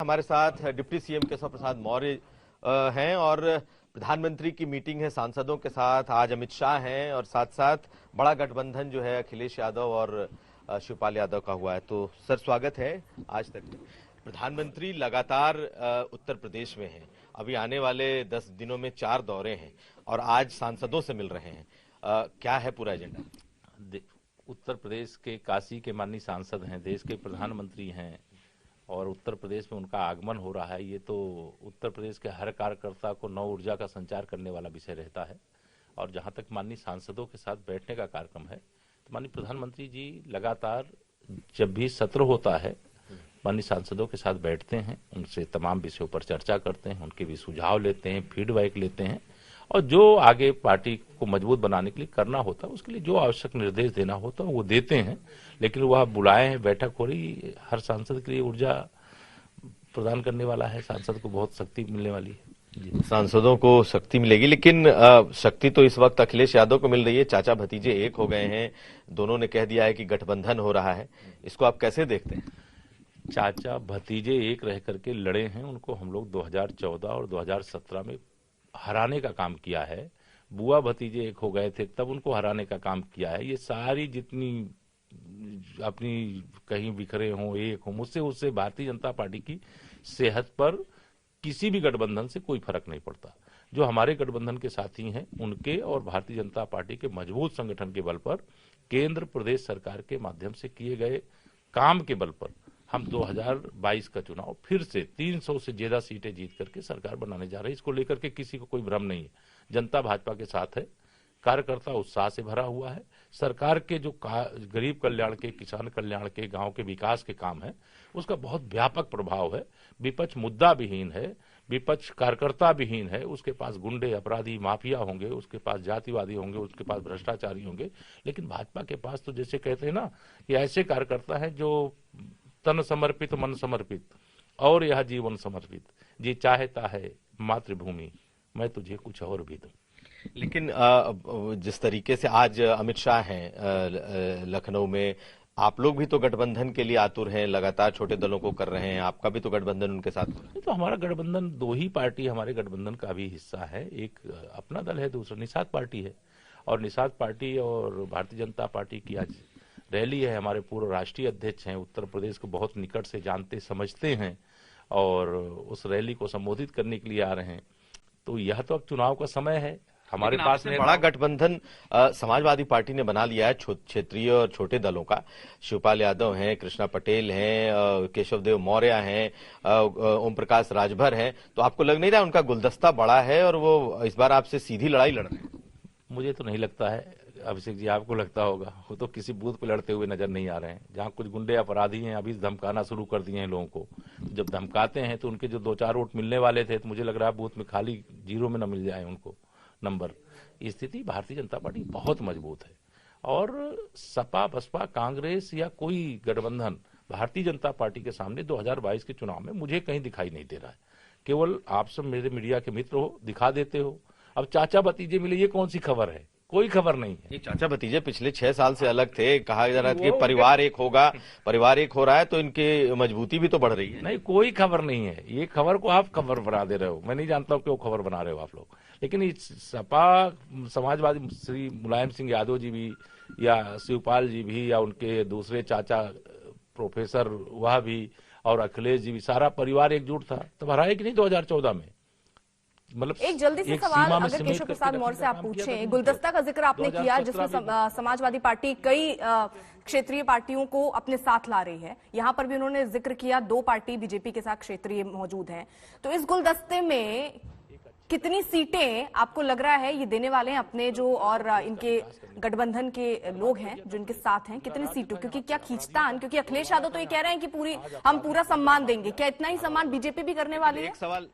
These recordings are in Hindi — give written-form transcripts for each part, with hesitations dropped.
हमारे साथ डिप्टी सीएम केशव प्रसाद मौर्य हैं और प्रधानमंत्री की मीटिंग है सांसदों के साथ। आज अमित शाह हैं और साथ साथ बड़ा गठबंधन जो है अखिलेश यादव और शिवपाल यादव का हुआ है। तो सर स्वागत है। आज तक प्रधानमंत्री लगातार उत्तर प्रदेश में हैं। अभी आने वाले 10 दिनों में 4 दौरे हैं और आज सांसदों से मिल रहे हैं। क्या है पूरा एजेंडा? उत्तर प्रदेश के काशी के माननीय सांसद हैं, देश के प्रधानमंत्री हैं और उत्तर प्रदेश में उनका आगमन हो रहा है। ये तो उत्तर प्रदेश के हर कार्यकर्ता को नव ऊर्जा का संचार करने वाला विषय रहता है। और जहां तक माननीय सांसदों के साथ बैठने का कार्यक्रम है तो माननीय प्रधानमंत्री जी लगातार जब भी सत्र होता है माननीय सांसदों के साथ बैठते हैं, उनसे तमाम विषयों पर चर्चा करते हैं, उनके भी सुझाव लेते हैं, फीडबैक लेते हैं और जो आगे पार्टी को मजबूत बनाने के लिए करना होता है उसके लिए जो आवश्यक निर्देश देना होता है वो देते हैं। लेकिन वह बुलाए हैं, बैठक हो रही, हर सांसद के लिए ऊर्जा प्रदान करने वाला है। सांसद को बहुत शक्ति मिलने वाली है। सांसदों को शक्ति मिलेगी, लेकिन शक्ति तो इस वक्त अखिलेश यादव को मिल रही है। चाचा भतीजे एक हो गए हैं, दोनों ने कह दिया है कि गठबंधन हो रहा है। इसको आप कैसे देखते हैं? चाचा भतीजे एक रह करके लड़े हैं, उनको हम लोग 2014 और 2017 में हराने का काम किया है। बुआ भतीजे एक हो गए थे, तब उनको हराने का काम किया है। ये सारी जितनी अपनी कहीं बिखरे हों, एक हो, मुझसे उससे भारतीय जनता पार्टी की सेहत पर किसी भी गठबंधन से कोई फर्क नहीं पड़ता। जो हमारे गठबंधन के साथी हैं उनके और भारतीय जनता पार्टी के मजबूत संगठन के बल पर, केंद्र प्रदेश सरकार के माध्यम से किए गए काम के बल पर हम 2022 का चुनाव फिर से 300 से ज्यादा सीटें जीत करके सरकार बनाने जा रहे हैं। इसको लेकर के किसी को कोई भ्रम नहीं है। जनता भाजपा के साथ है, कार्यकर्ता उत्साह से भरा हुआ है। सरकार के जो गरीब कल्याण के, किसान कल्याण के, गांव के विकास के काम है उसका बहुत व्यापक प्रभाव है। विपक्ष मुद्दा विहीन है, विपक्ष कार्यकर्ता विहीन है। उसके पास गुंडे, अपराधी, माफिया होंगे, उसके पास जातिवादी होंगे, उसके पास भ्रष्टाचारी होंगे, लेकिन भाजपा के पास तो जैसे कहते हैं ना कि ऐसे कार्यकर्ता है जो तन समर्पित मन समर्पित और यह जीवन समर्पित, जी चाहता है मातृभूमि मैं तुझे कुछ और भी दूं। लेकिन जिस तरीके से आज अमित शाह हैं लखनऊ में, आप लोग भी तो गठबंधन के लिए आतुर हैं, लगातार छोटे दलों को कर रहे हैं। आपका भी तो गठबंधन उनके साथ हो रहा है। तो हमारा गठबंधन, दो ही पार्टी हमारे गठबंधन का भी हिस्सा है। एक अपना दल है, दूसरा निषाद पार्टी है। और निषाद पार्टी और भारतीय जनता पार्टी की आज रैली है। हमारे पूर्व राष्ट्रीय अध्यक्ष हैं, उत्तर प्रदेश को बहुत निकट से जानते समझते हैं और उस रैली को संबोधित करने के लिए आ रहे हैं। तो यह तो अब चुनाव का समय है। हमारे पास में बड़ा गठबंधन समाजवादी पार्टी ने बना लिया है, क्षेत्रीय और छोटे दलों का। शिवपाल यादव हैं, कृष्णा पटेल हैं, केशव देव मौर्य हैं, ओम प्रकाश राजभर हैं। तो आपको लग नहीं रहा उनका गुलदस्ता बड़ा है और वो इस बार आपसे सीधी लड़ाई लड़ रहे हैं? मुझे तो नहीं लगता है। अभिषेक जी, आपको लगता होगा। वो तो किसी बूथ पे लड़ते हुए नजर नहीं आ रहे हैं। जहां कुछ गुंडे अपराधी हैं अभी धमकाना शुरू कर दिए हैं लोगों को। जब धमकाते हैं तो उनके जो 2-4 वोट मिलने वाले थे तो मुझे लग रहा है बूथ में खाली जीरो में न मिल जाए उनको नंबर। स्थिति भारतीय जनता पार्टी बहुत मजबूत है और सपा, बसपा, कांग्रेस या कोई गठबंधन भारतीय जनता पार्टी के सामने 2022 के चुनाव में मुझे कहीं दिखाई नहीं दे रहा है। केवल आप सब मेरे मीडिया के मित्र हो, दिखा देते हो। अब चाचा भतीजे मिले, ये कौन सी खबर है? कोई खबर नहीं है। ये चाचा भतीजे पिछले 6 साल से अलग थे। कहा जा रहा था कि परिवार एक होगा, परिवार एक हो रहा है तो इनकी मजबूती भी तो बढ़ रही है। नहीं, कोई खबर नहीं है। ये खबर को आप खबर बना दे रहे हो। मैं नहीं जानता हूँ क्यों खबर बना रहे हो आप लोग। लेकिन इस सपा, समाजवादी, श्री मुलायम सिंह यादव जी भी या शिवपाल जी भी या उनके दूसरे चाचा प्रोफेसर वह भी और अखिलेश जी भी, सारा परिवार एकजुट था तब हराए कि नहीं 2014 में। मतलब एक जल्दी से सवाल अगर केशव प्रसाद मौर्य से आप पूछें, गुलदस्ता का जिक्र आपने किया जिसमें समाजवादी पार्टी कई क्षेत्रीय पार्टियों को अपने साथ ला रही है। यहां पर भी उन्होंने जिक्र किया 2 पार्टी बीजेपी के साथ क्षेत्रीय मौजूद हैं। तो इस गुलदस्ते में कितनी सीटें आपको लग रहा है ये देने वाले हैं अपने जो और इनके गठबंधन के लोग हैं जो इनके साथ हैं? कितनी सीटों, क्योंकि क्या खींचतान, क्योंकि अखिलेश यादव तो ये कह रहे हैं कि हम पूरा सम्मान देंगे, क्या इतना ही सम्मान बीजेपी भी करने वाली है? एक सवाल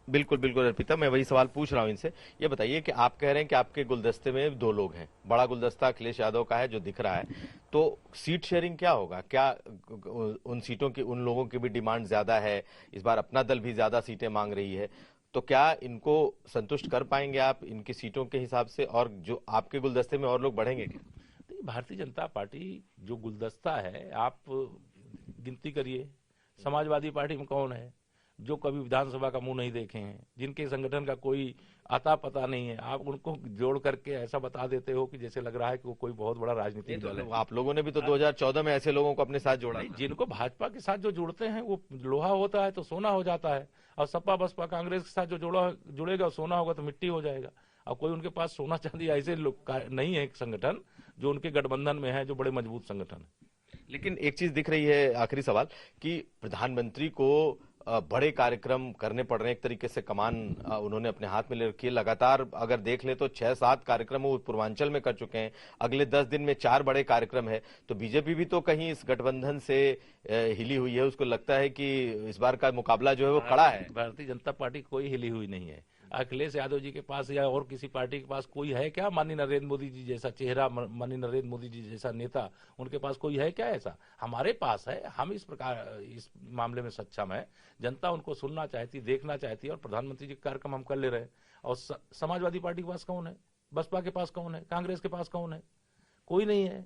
बिल्कुल बिल्कुल अर्पिता, मैं वही सवाल पूछ रहा हूं इनसे। ये बताइए कि आप कह रहे हैं कि आपके गुलदस्ते में 2 लोग हैं, बड़ा गुलदस्ता अखिलेश यादव का है जो दिख रहा है, तो सीट शेयरिंग क्या होगा? क्या उन सीटों की, उन लोगों की भी डिमांड ज्यादा है? इस बार अपना दल भी ज्यादा सीटें मांग रही है, तो क्या इनको संतुष्ट कर पाएंगे आप इनकी सीटों के हिसाब से? और जो आपके गुलदस्ते में और लोग बढ़ेंगे क्या? भारतीय जनता पार्टी जो गुलदस्ता है, आप गिनती करिए, समाजवादी पार्टी में कौन है जो कभी विधानसभा का मुंह नहीं देखे हैं, जिनके संगठन का कोई आता पता नहीं है, आप उनको जोड़ करके ऐसा बता देते हो कि जैसे लग रहा है कि वो कोई बहुत बड़ा राजनीतिक दल है। आप लोगों ने भी तो 2014 में ऐसे लोगों को अपने साथ जोड़ा। जिनको भाजपा के साथ जो जुड़ते हैं वो लोहा होता है तो सोना हो जाता है, और सपा बसपा कांग्रेस के साथ जो जुड़ेगा सोना होगा तो मिट्टी हो जाएगा। और कोई उनके पास सोना चांदी ऐसे लोग नहीं है एक संगठन जो उनके गठबंधन में है, जो बड़े मजबूत संगठन है। लेकिन एक चीज दिख रही है, आखिरी सवाल, कि प्रधानमंत्री को बड़े कार्यक्रम करने पड़ रहे हैं। एक तरीके से कमान उन्होंने अपने हाथ में ले रखी है। लगातार अगर देख ले तो 6-7 कार्यक्रम वो पूर्वांचल में कर चुके हैं, अगले 10 दिन में 4 बड़े कार्यक्रम है। तो बीजेपी भी तो कहीं इस गठबंधन से हिली हुई है, उसको लगता है कि इस बार का मुकाबला जो है वो कड़ा है। भारतीय जनता पार्टी कोई हिली हुई नहीं है। अखिलेश यादव जी के पास या और किसी पार्टी के पास कोई है क्या माननीय नरेंद्र मोदी जी जैसा चेहरा, माननीय नरेंद्र मोदी जी जैसा नेता उनके पास कोई है क्या ऐसा? हमारे पास है। हम इस प्रकार इस मामले में सक्षम है। जनता उनको सुनना चाहती, देखना चाहती है, और प्रधानमंत्री जी के कार्यक्रम हम कर ले रहे हैं। और समाजवादी पार्टी के पास कौन है, बसपा के पास कौन है, कांग्रेस के पास कौन है? कोई नहीं है।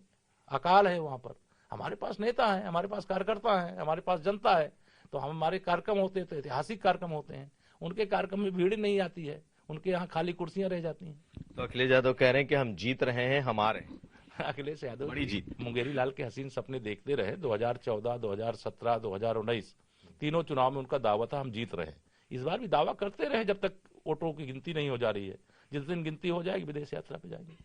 अकाल है वहां पर। हमारे पास नेता है, हमारे पास कार्यकर्ता है, हमारे पास जनता है। तो हमारे कार्यक्रम होते हैं तो ऐतिहासिक कार्यक्रम होते हैं। उनके कार्यक्रम में भीड़ नहीं आती है, उनके यहाँ खाली कुर्सियां रह जाती हैं। तो अखिलेश यादव कह रहे हैं कि हम जीत रहे हैं, हमारे अखिलेश यादव बड़ी जीत। मुंगेरी लाल के हसीन सपने देखते रहे। 2014, 2017, 2019 तीनों चुनाव में उनका दावा था हम जीत रहे हैं। इस बार भी दावा करते रहे जब तक वोटों की गिनती नहीं हो जा रही है। जिस दिन गिनती हो जाएगी विदेश यात्रा पे जाएंगे।